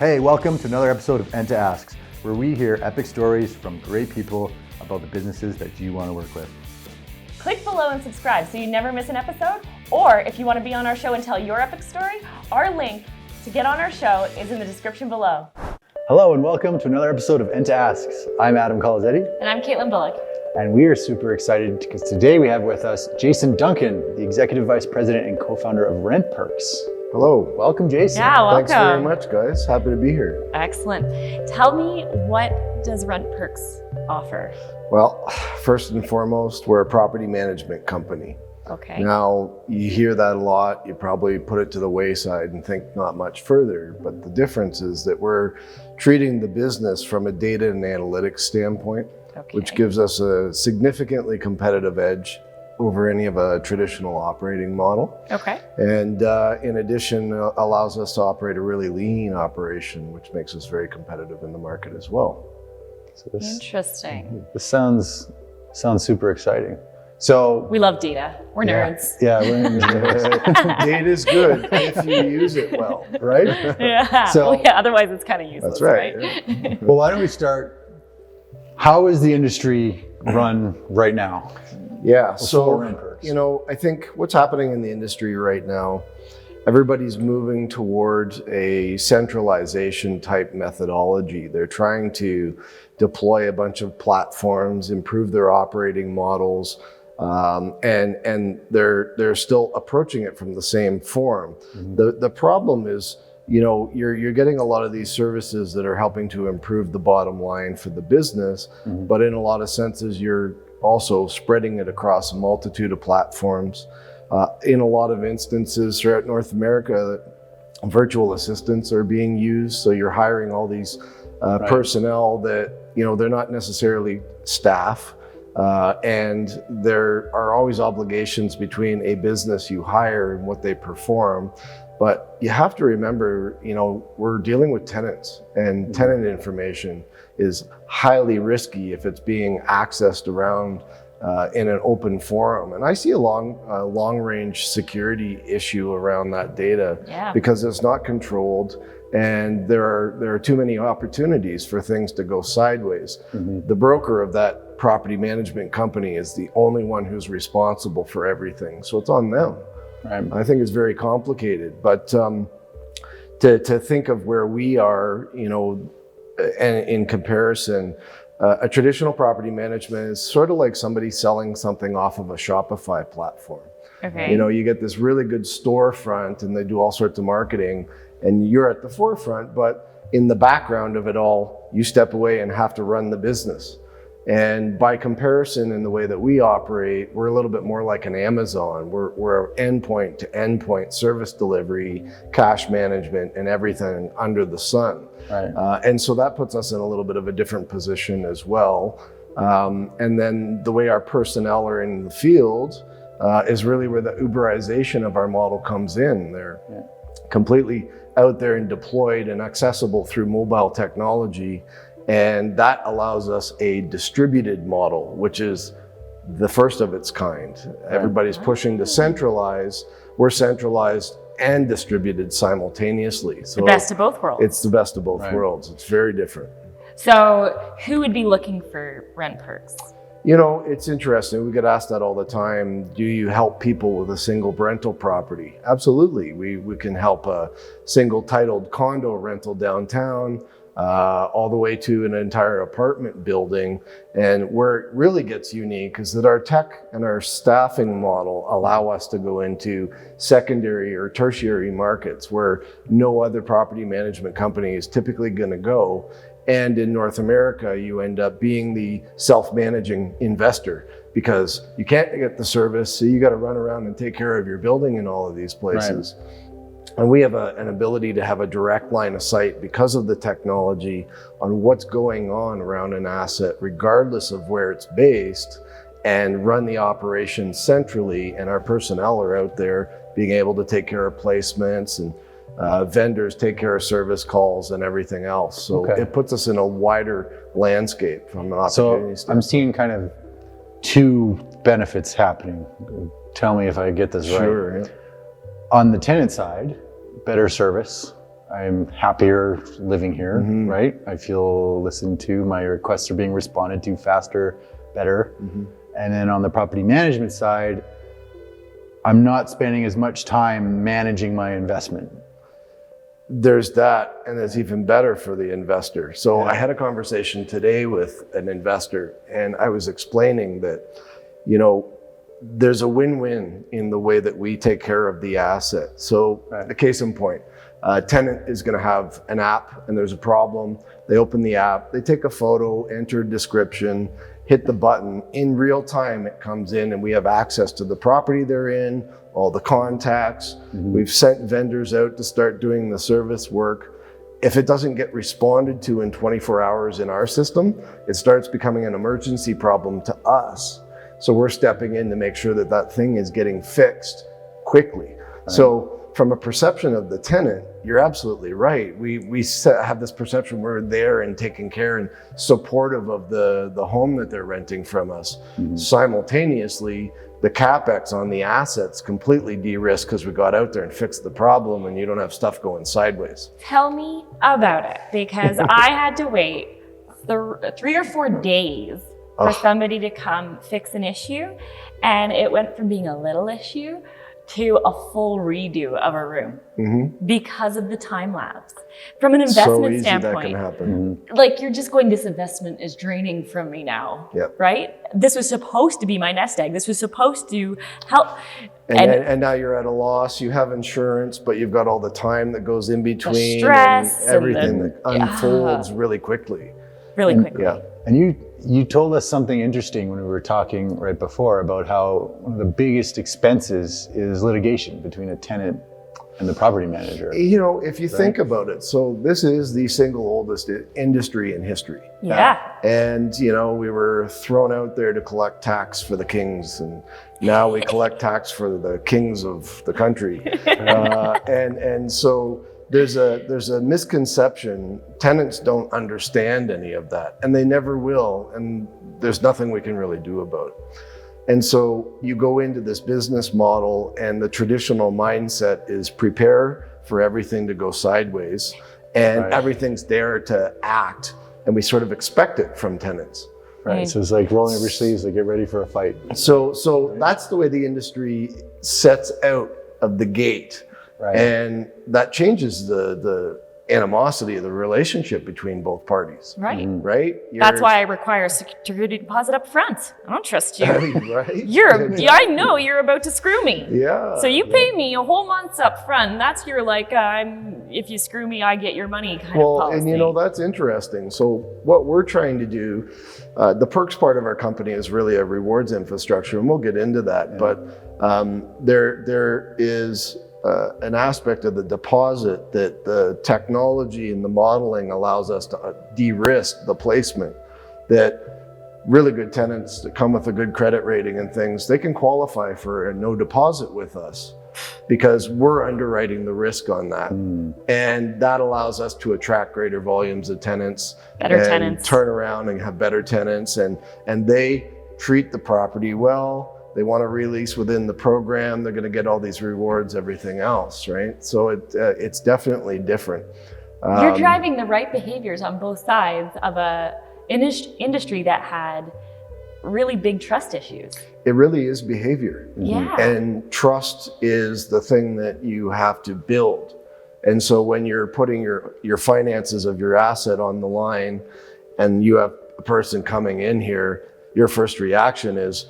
Hey, welcome to another episode of Enta Asks, where we hear epic stories from great people about the businesses that you want to work with. Click below and subscribe so you never miss an episode. Or if you want to be on our show and tell your epic story, our link to get on our show is in the description below. Hello and welcome to another episode of Enta Asks. I'm Adam Colazetti. And I'm Caitlin Bullock. And we are super excited because today we have with us Jason Duncan, the Executive Vice President and co-founder of RentPERKS. Hello. Welcome, Jason. Yeah, welcome. Thanks very much, guys. Happy to be here. Excellent. Tell me, what does RentPERKS offer? Well, first and foremost, we're a property management company. Okay. Now, you hear that a lot. You probably put it to the wayside and think not much further. But the difference is that we're treating the business from a data and analytics standpoint, which gives us a significantly competitive edge over any of a traditional operating model. Okay. And in addition, allows us to operate a really lean operation, which makes us very competitive in the market as well. So Interesting. This sounds super exciting. So We love data. We're nerds. Yeah, we're nerds. Data is good if you use it well, right? Yeah. So- Well, yeah, otherwise it's kind of useless, That's right. right? Well, why don't we start? How is the industry run right now? Yeah, Before so, RentPERKS. I think what's happening in the industry right now, everybody's moving towards a centralization type methodology. They're trying to deploy a bunch of platforms, improve their operating models, and they're still approaching it from the same form. Mm-hmm. The problem is, you're getting a lot of these services that are helping to improve the bottom line for the business, but in a lot of senses, you're also spreading it across a multitude of platforms. In a lot of instances throughout North America, virtual assistants are being used. So you're hiring all these personnel that, they're not necessarily staff. And there are always obligations between a business you hire and what they perform. But you have to remember, we're dealing with tenants, and tenant information is highly risky if it's being accessed around in an open forum. And I see a long-range security issue around that data because it's not controlled, and there are too many opportunities for things to go sideways. The broker of that property management company is the only one who's responsible for everything, so it's on them. Right. I think it's very complicated, but to think of where we are, and in comparison, a traditional property management is sort of like somebody selling something off of a Shopify platform. Okay. You get this really good storefront and they do all sorts of marketing and you're at the forefront, but in the background of it all, you step away and have to run the business. And by comparison, in the way that we operate, we're a little bit more like an Amazon. We're endpoint to endpoint service delivery, cash management, and everything under the sun. Right. And so that puts us in a little bit of a different position as well. And then the way our personnel are in the field is really where the Uber-ization of our model comes in. They're completely out there and deployed and accessible through mobile technology. And that allows us a distributed model, which is the first of its kind. Everybody's pushing to centralize. We're centralized and distributed simultaneously. So The best of both worlds. it's the best of both worlds. It's very different. So who would be looking for RentPERKS? It's interesting. We get asked that all the time. Do you help people with a single rental property? Absolutely. We can help a single titled condo rental downtown, all the way to an entire apartment building. And where it really gets unique is that our tech and our staffing model allow us to go into secondary or tertiary markets where no other property management company is typically going to go. And in North America, you end up being the self-managing investor because you can't get the service, so you got to run around and take care of your building in all of these places. Right. And we have an ability to have a direct line of sight because of the technology on what's going on around an asset, regardless of where it's based, and run the operation centrally. And our personnel are out there being able to take care of placements, and vendors take care of service calls and everything else. So it puts us in a wider landscape from an opportunity standpoint. I'm seeing kind of two benefits happening. Tell me if I get this right. Sure. Yeah. On the tenant side, better service, I'm happier living here, right? I feel listened to, my requests are being responded to faster, better. And then on the property management side, I'm not spending as much time managing my investment. There's that, and it's even better for the investor. So I had a conversation today with an investor, and I was explaining that, you know, there's a win-win in the way that we take care of the asset. So the case in point, a tenant is going to have an app and there's a problem. They open the app, they take a photo, enter a description, hit the button. In real time, it comes in and we have access to the property they're in, all the contacts. We've sent vendors out to start doing the service work. If it doesn't get responded to in 24 hours in our system, it starts becoming an emergency problem to us. So we're stepping in to make sure that that thing is getting fixed quickly. So from a perception of the tenant, you're absolutely right. We have this perception we're there and taking care and supportive of the home that they're renting from us. Simultaneously, the CapEx on the assets completely de-risked because we got out there and fixed the problem and you don't have stuff going sideways. Tell me about it, because I had to wait 3 or 4 days for somebody to come fix an issue. And it went from being a little issue to a full redo of a room because of the time lapse. From an investment standpoint, that can happen. like you're just going, this investment is draining from me now, right? This was supposed to be my nest egg. This was supposed to help. And now you're at a loss. You have insurance, but you've got all the time that goes in between, the stress, and everything that unfolds really quickly. And you told us something interesting when we were talking right before about how one of the biggest expenses is litigation between a tenant and the property manager. You know, if you think about it, so this is the single oldest industry in history. And, you know, we were thrown out there to collect tax for the kings, and now we collect tax for the kings of the country. And so there's a misconception. Tenants don't understand any of that, and they never will, and there's nothing we can really do about it. And so you go into this business model, and the traditional mindset is prepare for everything to go sideways, and everything's there to act, and we sort of expect it from tenants. So it's like rolling up your sleeves to get ready for a fight. So that's the way the industry sets out of the gate. And that changes the animosity of the relationship between both parties. That's why I require a security deposit up front. I don't trust you. I know you're about to screw me. So you pay me a whole month up front. That's your if you screw me, I get your money kind of policy. And you know, that's interesting. So what we're trying to do, the perks part of our company is really a rewards infrastructure, and we'll get into that. But there is an aspect of the deposit that the technology and the modeling allows us to de-risk the placement, that really good tenants that come with a good credit rating and things, they can qualify for a no deposit with us because we're underwriting the risk on that. And that allows us to attract greater volumes of tenants, turn around and have better tenants, and they treat the property well. They want to release within the program. They're going to get all these rewards, everything else, right? So it's definitely different. You're driving the right behaviors on both sides of a industry that had really big trust issues. It really is behavior. And trust is the thing that you have to build. And so when you're putting your finances of your asset on the line and you have a person coming in here, your first reaction is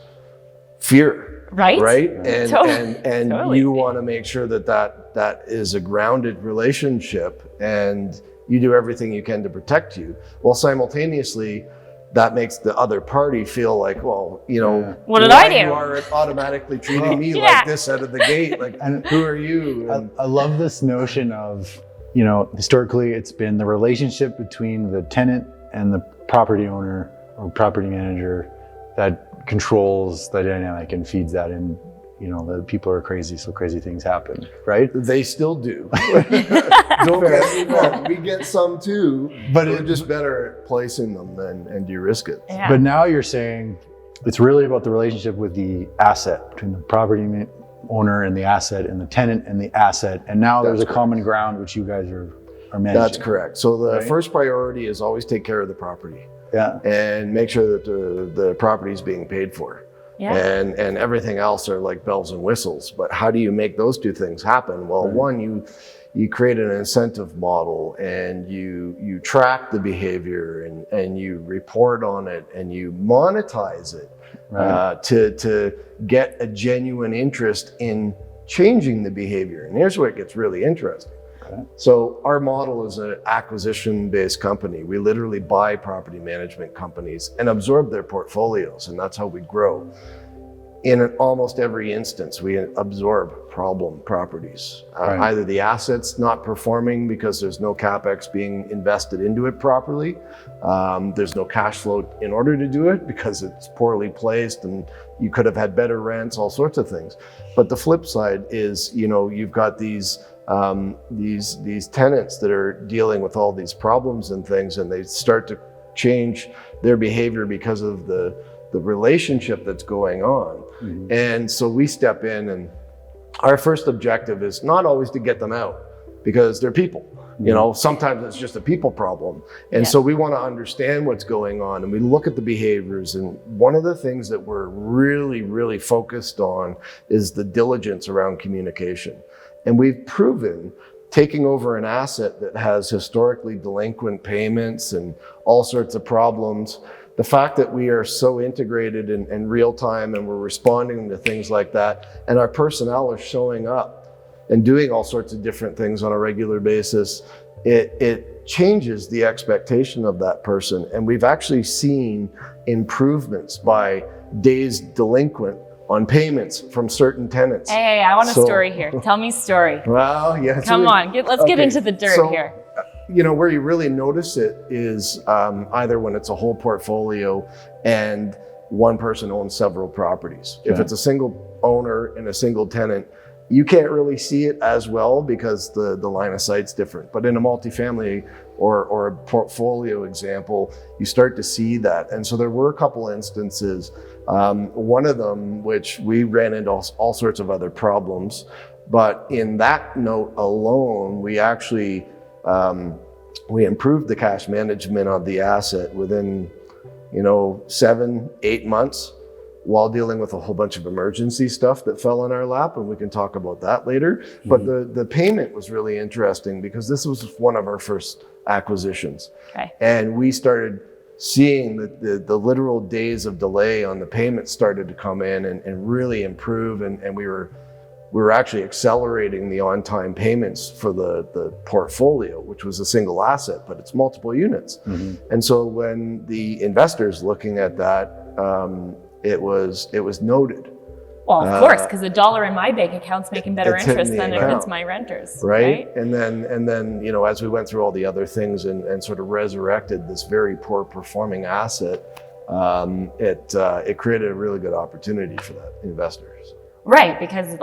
fear, right? And you want to make sure that is a grounded relationship, and you do everything you can to protect you. Well, simultaneously, that makes the other party feel like, well, you know, what did I do? You are automatically treating me like this out of the gate. Like, and who are you? And I love this notion of, you know, historically it's been the relationship between the tenant and the property owner or property manager that controls the dynamic and feeds that in. You know, the people are crazy, so crazy things happen, right? They still do. Don't get me wrong, we get some too, but we're just better at placing them and de-risk it. But now you're saying it's really about the relationship with the asset, between the property owner and the asset, and the tenant and the asset, and now there's a common ground which you guys are are managing. That's correct. So the Right. first priority is always take care of the property Yeah. and make sure that the property is being paid for. Yeah. And everything else are like bells and whistles. But how do you make those two things happen? Well, Right. one, you create an incentive model and you track the behavior and you report on it and you monetize it Right. to get a genuine interest in changing the behavior. And here's where it gets really interesting. Okay. So our model is an acquisition-based company. We literally buy property management companies and absorb their portfolios, and that's how we grow. In almost every instance, we absorb problem properties. Right. Either the asset's not performing because there's no CapEx being invested into it properly. There's no cash flow in order to do it because it's poorly placed and you could have had better rents, all sorts of things. But the flip side is, you've got these tenants that are dealing with all these problems and things, and they start to change their behavior because of the relationship that's going on. Mm-hmm. And so we step in, and our first objective is not always to get them out because they're people. Sometimes it's just a people problem. And so we want to understand what's going on, and we look at the behaviors. And one of the things that we're really, really focused on is the diligence around communication. And we've proven taking over an asset that has historically delinquent payments and all sorts of problems, the fact that we are so integrated in real time and we're responding to things like that, and our personnel are showing up and doing all sorts of different things on a regular basis, it changes the expectation of that person. And we've actually seen improvements by days delinquent on payments from certain tenants. Hey, I want a story here. Tell me a story. Well, yeah. Come on, let's get into the dirt here. Where you really notice it is either when it's a whole portfolio and one person owns several properties. Okay. If it's a single owner and a single tenant, you can't really see it as well because the line of sight's different. But in a multifamily or a portfolio example, you start to see that. And so there were a couple instances. One of them, which we ran into all sorts of other problems, but in that note alone, we actually we improved the cash management of the asset within 7-8 months, while dealing with a whole bunch of emergency stuff that fell in our lap, and we can talk about that later. Mm-hmm. But the payment was really interesting because this was one of our first acquisitions. Okay. And we started seeing the literal days of delay on the payments started to come in and really improve, and we were actually accelerating the on-time payments for the portfolio, which was a single asset, but it's multiple units. Mm-hmm. And so when the investors looking at that, it was noted. Well, of course, because $1 in my bank account's making better It's hitting interest the than if account. it's my renters, Right? And then as we went through all the other things and sort of resurrected this very poor performing asset, it created a really good opportunity for that investors. Right, because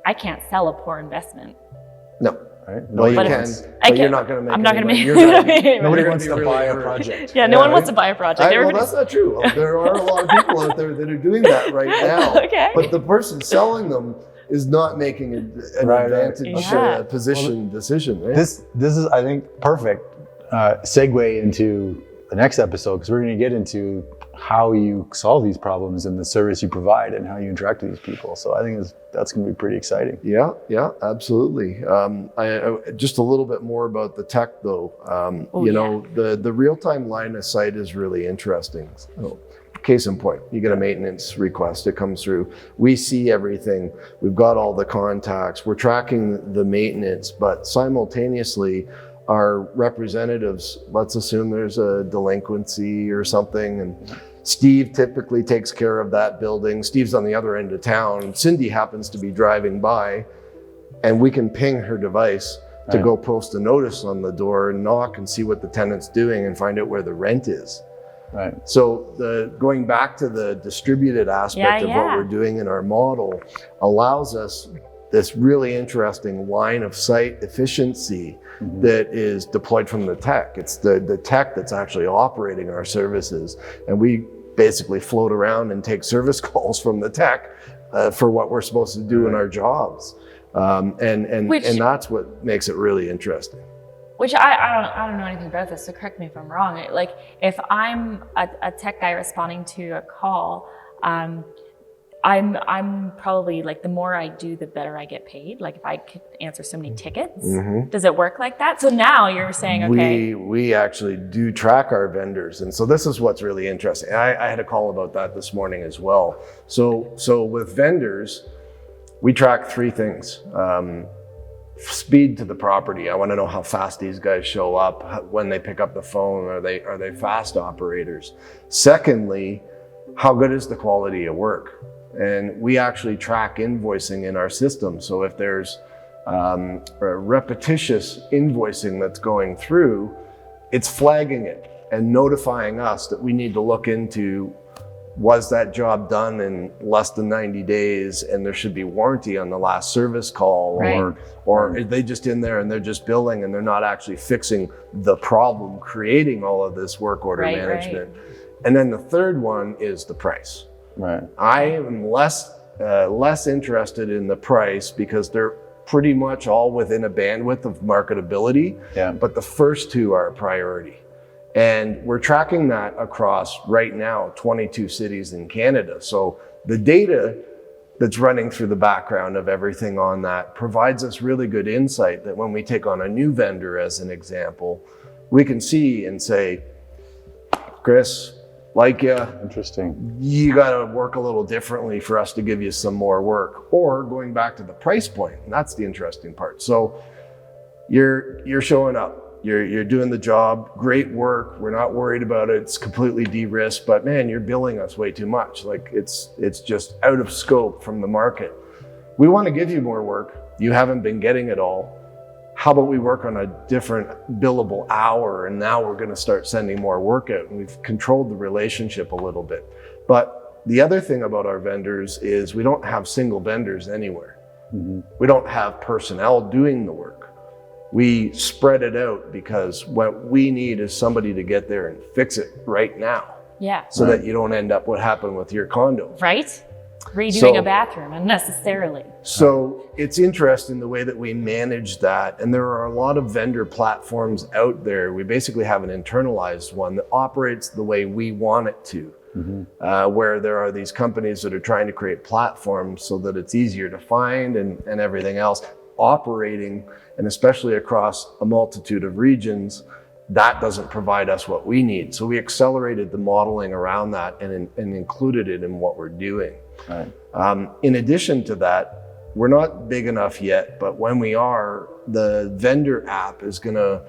I can't sell a poor investment. No. Right? Well, you But can, it's- but you're not going to make I'm not going to any make. money. Nobody You're wants gonna to be buy a really project. Yeah, no one right? wants to buy a project. Well, Everybody's- that's not true. There are a lot of people out there that are doing that right now. Okay. But the person selling them is not making an Right. advantage Yeah. position decision. Right? This is, I think, perfect segue into the next episode, because we're going to get into how you solve these problems and the service you provide and how you interact with these people. So I think that's going to be pretty exciting. Yeah, absolutely. I just a little bit more about the tech, though. The real-time line of sight is really interesting. So, case in point, you get a maintenance request, it comes through. We see everything. We've got all the contacts. We're tracking the maintenance, but simultaneously, our representatives, let's assume there's a delinquency or something, and Steve typically takes care of that building. Steve's on the other end of town. Cindy happens to be driving by, and we can ping her device to go post a notice on the door and knock and see what the tenant's doing and find out where the rent is. Right. So going back to the distributed aspect of what we're doing in our model allows us this really interesting line of sight efficiency that is deployed from the tech. It's the tech that's actually operating our services. And we basically float around and take service calls from the tech for what we're supposed to do in our jobs. And that's what makes it really interesting. Which I don't know anything about this, so correct me if I'm wrong. Like if I'm a tech guy responding to a call, I'm probably like, the more I do, the better I get paid. Like if I could answer so many tickets, does it work like that? So now you're saying, okay. We actually do track our vendors. And so this is what's really interesting. I had a call about that this morning as well. So with vendors, we track 3 things. Speed to the property. I want to know how fast these guys show up, when they pick up the phone. Are they fast operators? Secondly, how good is the quality of work? And we actually track invoicing in our system. So if there's repetitious invoicing that's going through, it's flagging it and notifying us that we need to look into, was that job done in less than 90 days and there should be warranty on the last service call, right. or are they just in there and they're just billing and they're not actually fixing the problem, creating all of this work order management. Right. And then the third one is the price. Right. I am less interested in the price because they're pretty much all within a bandwidth of marketability. Yeah. But the first 2 are a priority. And we're tracking that across right now 22 cities in Canada. So the data that's running through the background of everything on that provides us really good insight that when we take on a new vendor, as an example, we can see and say, Chris, like you, interesting. You got to work a little differently for us to give you some more work. Or going back to the price point, and that's the interesting part. So you're showing up, you're doing the job, great work. We're not worried about it. It's completely de-risked, but man, you're billing us way too much. Like it's just out of scope from the market. We want to give you more work. You haven't been getting it all. How about we work on a different billable hour, and now we're going to start sending more work out, and we've controlled the relationship a little bit. But the other thing about our vendors is we don't have single vendors anywhere. We don't have personnel doing the work. We spread it out because what we need is somebody to get there and fix it right now. Yeah. So that you don't end up what happened with your condo. Right. Redoing a bathroom unnecessarily. So it's interesting the way that we manage that. And there are a lot of vendor platforms out there. We basically have an internalized one that operates the way we want it to, where there are these companies that are trying to create platforms so that it's easier to find and everything else operating, and especially across a multitude of regions. That doesn't provide us what we need. So we accelerated the modeling around that and included it in what we're doing. Right. In addition to that, we're not big enough yet, but when we are, the vendor app is going to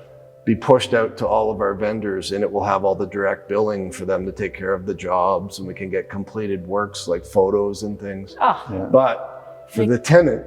be pushed out to all of our vendors, and it will have all the direct billing for them to take care of the jobs, and we can get completed works like photos and things. Oh. Yeah. But for the tenant,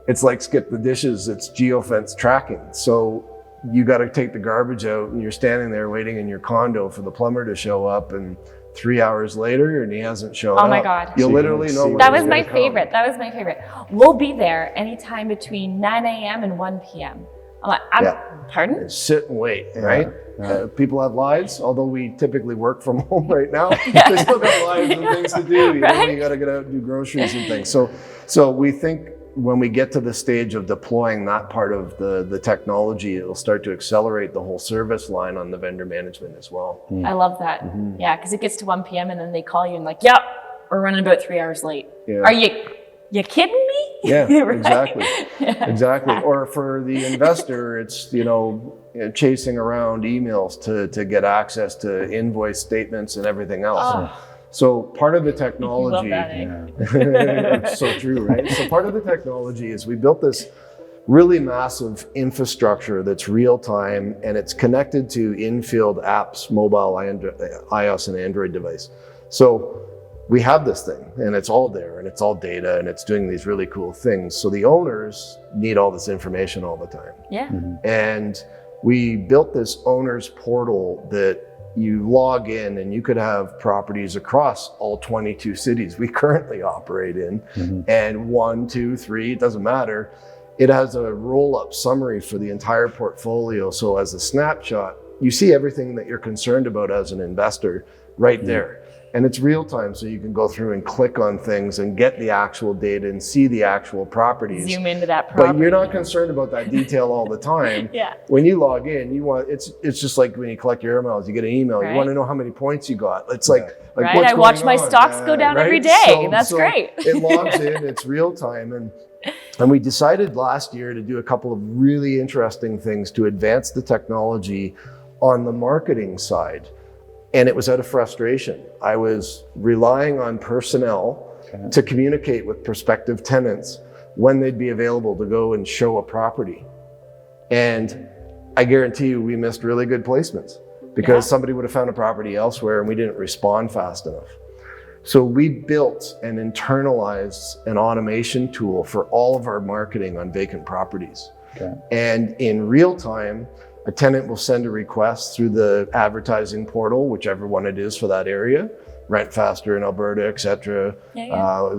it's like skip the dishes, it's geofence tracking. So you got to take the garbage out and you're standing there waiting in your condo for the plumber to show up, and 3 hours later and he hasn't shown up. Oh my God. You'll literally know. That was my favorite. That was my favorite. We'll be there anytime between 9 a.m. and 1 p.m. I'm like, pardon? Sit and wait, right? Yeah. People have lives, although we typically work from home right now. They still got lives and things to do. You know, you got to get out and do groceries and things. So we think when we get to the stage of deploying that part of the technology, it'll start to accelerate the whole service line on the vendor management as well. I love that. Yeah, because it gets to 1 p.m. and then they call you and like, yep, we're running about 3 hours late. Yeah. Are you kidding me? Yeah, right? Exactly. Or for the investor, it's, chasing around emails to get access to invoice statements and everything else. Oh. So part of the technology, it's so true, right? So part of the technology is we built this really massive infrastructure that's real time, and it's connected to in-field apps, mobile, iOS and Android device. So we have this thing and it's all there and it's all data and it's doing these really cool things. So the owners need all this information all the time. Yeah. And we built this owner's portal that you log in and you could have properties across all 22 cities we currently operate in, and 1, 2, 3, it doesn't matter. It has a roll-up summary for the entire portfolio. So as a snapshot, you see everything that you're concerned about as an investor right there. And it's real time, so you can go through and click on things and get the actual data and see the actual properties. Zoom into that property. But you're not concerned about that detail all the time. Yeah. When you log in, it's just like when you collect your emails, you get an email, Right. you want to know how many points you got. It's like Right, what's I watch going my on? stocks go down every day. That's great. It logs in, it's real time. And we decided last year to do a couple of really interesting things to advance the technology on the marketing side. And it was out of frustration. I was relying on personnel to communicate with prospective tenants when they'd be available to go and show a property. And I guarantee you we missed really good placements because somebody would have found a property elsewhere and we didn't respond fast enough. So we built and internalized an automation tool for all of our marketing on vacant properties. Okay. And in real time, a tenant will send a request through the advertising portal, whichever one it is for that area, Rent Faster in Alberta, et cetera,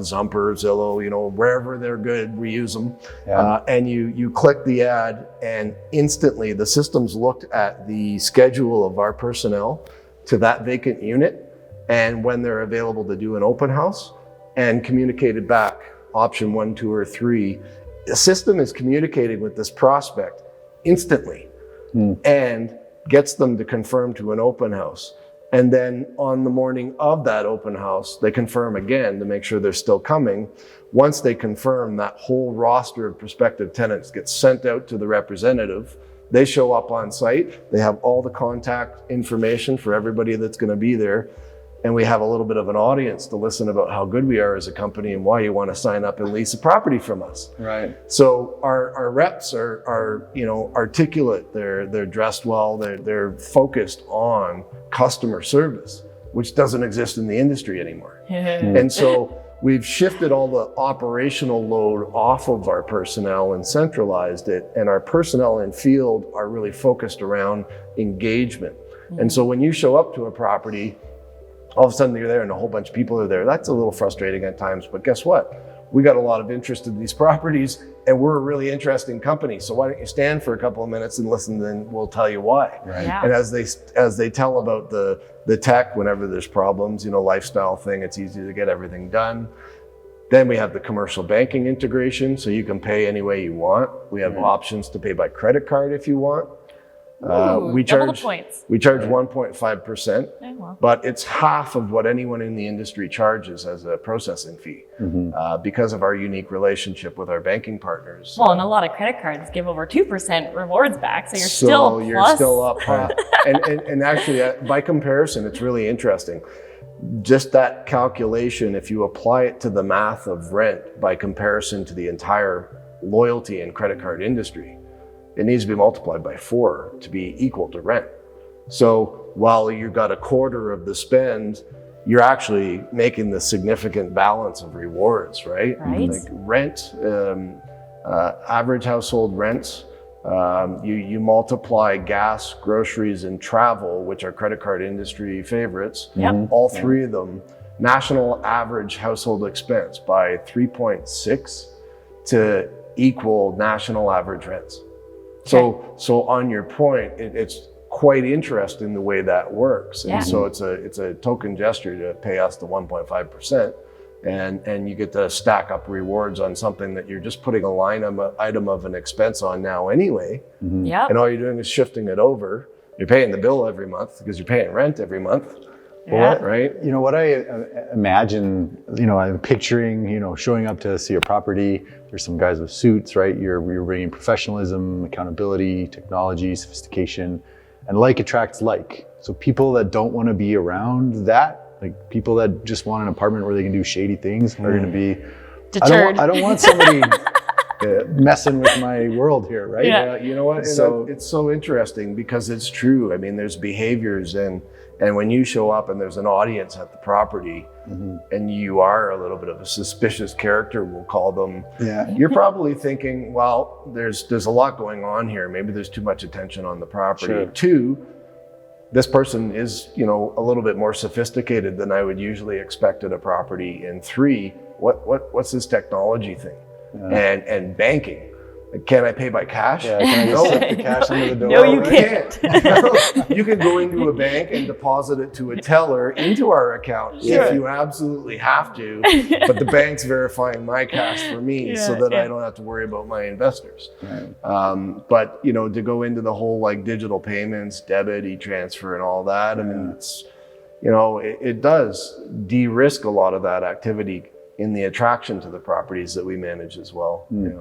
Zumper, Zillow, wherever they're good, we use them. Yeah. And you click the ad and instantly the system's looked at the schedule of our personnel to that vacant unit and when they're available to do an open house and communicated back, option 1, 2, or 3. The system is communicating with this prospect instantly and gets them to confirm to an open house. And then on the morning of that open house, they confirm again to make sure they're still coming. Once they confirm, that whole roster of prospective tenants gets sent out to the representative. They show up on site. They have all the contact information for everybody that's going to be there. And we have a little bit of an audience to listen about how good we are as a company and why you want to sign up and lease a property from us. Right. So our reps are articulate. They're dressed well. They're focused on customer service, which doesn't exist in the industry anymore. And so we've shifted all the operational load off of our personnel and centralized it. And our personnel in field are really focused around engagement. And so when you show up to a property, all of a sudden you're there and a whole bunch of people are there. That's a little frustrating at times, but guess what? We got a lot of interest in these properties and we're a really interesting company. So why don't you stand for a couple of minutes and listen, then we'll tell you why. Right. Yeah. And as they tell about the tech, whenever there's problems, lifestyle thing, it's easy to get everything done. Then we have the commercial banking integration, so you can pay any way you want. We have options to pay by credit card if you want. We double the charge points. 1.5%, Oh, well. but it's half of what anyone in the industry charges as a processing fee because of our unique relationship with our banking partners. Well, and a lot of credit cards give over 2% rewards back, so you're you're plus. still up. And actually, by comparison, it's really interesting. Just that calculation, if you apply it to the math of rent by comparison to the entire loyalty and credit card industry, it needs to be multiplied by 4 to be equal to rent. So while you got a quarter of the spend, you're actually making the significant balance of rewards, right? Right. Like rent, average household rents, you multiply gas, groceries, and travel, which are credit card industry favorites, all 3 of them, national average household expense by 3.6 to equal national average rents. So on your point, it's quite interesting the way that works. And so it's a token gesture to pay us the 1.5%. And you get to stack up rewards on something that you're just putting a line item of an expense on now anyway. Yep. And all you're doing is shifting it over. You're paying the bill every month because you're paying rent every month. Yeah. Right? What I imagine, I'm picturing, showing up to see a property. There's some guys with suits, right? You're bringing professionalism, accountability, technology, sophistication, and like attracts like. So people that don't want to be around that, like people that just want an apartment where they can do shady things, are going to be deterred. I don't want somebody messing with my world here, right? Yeah. You know what? So it's so interesting because it's true. I mean, there's behaviors and when you show up and there's an audience at the property and you are a little bit of a suspicious character, we'll call them, you're probably thinking, well, there's a lot going on here. Maybe there's too much attention on the property. Sure. 2, this person is, a little bit more sophisticated than I would usually expect at a property. And 3, what's this technology thing? And banking. Can I pay by cash? Yeah, can I just slip the cash under the door? No, you right? can't. You can go into a bank and deposit it to a teller into our account if you absolutely have to, but the bank's verifying my cash for me so that I don't have to worry about my investors. Right. But you know, to go into the whole like digital payments, debit, e-transfer and all that, I mean, it's, you know, it does de-risk a lot of that activity in the attraction to the properties that we manage as well. Yeah.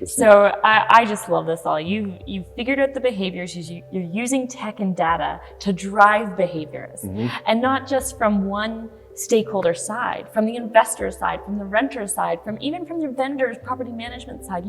So I just love this all. You've figured out the behaviors. You're using tech and data to drive behaviors, and not just from one stakeholder side, from the investor side, from the renter side, even from the vendor's property management side.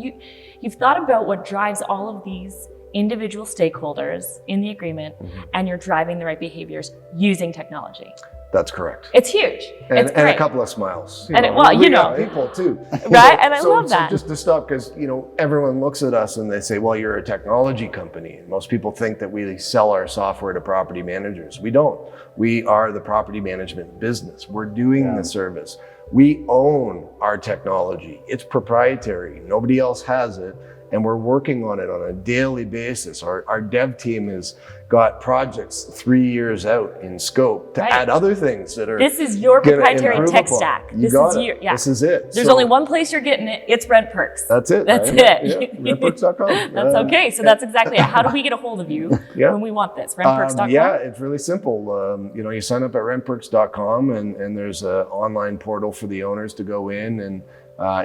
You've thought about what drives all of these individual stakeholders in the agreement, and you're driving the right behaviors using technology. That's correct. It's huge. And a couple of smiles. And you know, people too. right? And I love that. So just to stop, because you know, everyone looks at us and they say, "Well, you're a technology company." And most people think that we sell our software to property managers. We don't. We are the property management business. We're doing the service. We own our technology. It's proprietary. Nobody else has it. And we're working on it on a daily basis. Our dev team has got projects 3 years out in scope to add other things that are. This is your proprietary tech stack. This is it. There's only one place you're getting it. It's RentPERKS. That's it. That's it. Yeah, RentPERKS.com. That's okay. So that's exactly it. How do we get a hold of you when we want this? RentPERKS.com? Yeah, it's really simple. You know, you sign up at RentPERKS.com and there's an online portal for the owners to go in, and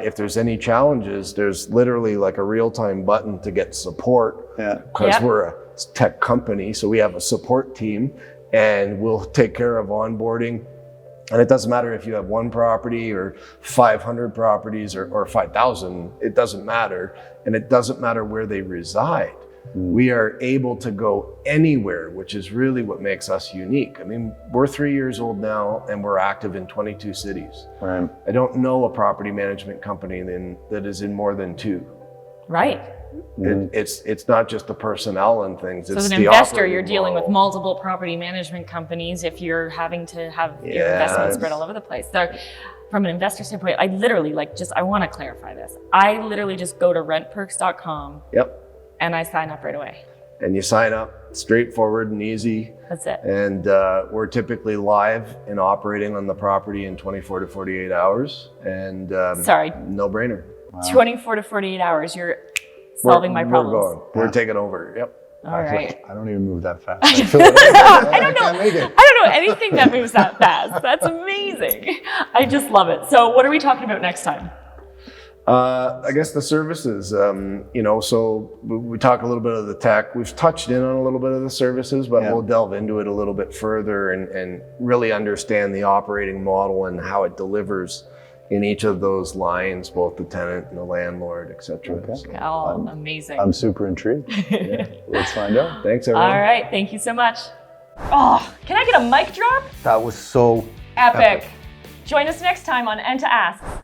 if there's any challenges, there's literally like a real-time button to get support, because we're a tech company. So we have a support team, and we'll take care of onboarding. And it doesn't matter if you have one property or 500 properties or 5,000, it doesn't matter. And it doesn't matter where they reside. We are able to go anywhere, which is really what makes us unique. I mean, we're 3 years old now and we're active in 22 cities. Right. I don't know a property management company that is in more than 2. Right. It's not just the personnel and things. So as an investor, you're dealing with multiple property management companies if you're having to have your investments spread all over the place. So from an investor standpoint, I literally I want to clarify this. I literally just go to rentperks.com. And I sign up right away. And you sign up, straightforward and easy. That's it. And we're typically live and operating on the property in 24 to 48 hours. And no brainer. Wow. 24 to 48 hours, you're solving my problems. We're taking over. Yep. All right. I don't even move that fast. I feel like I don't know anything that moves that fast. That's amazing. I just love it. So what are we talking about next time? I guess the services, you know, so we talk a little bit of the tech. We've touched in on a little bit of the services, but we'll delve into it a little bit further and really understand the operating model and how it delivers in each of those lines, both the tenant and the landlord, et cetera. Okay. So, amazing. I'm super intrigued. Let's find out. Thanks, everyone. All right. Thank you so much. Oh, can I get a mic drop? That was so epic. Join us next time on Enta Asks.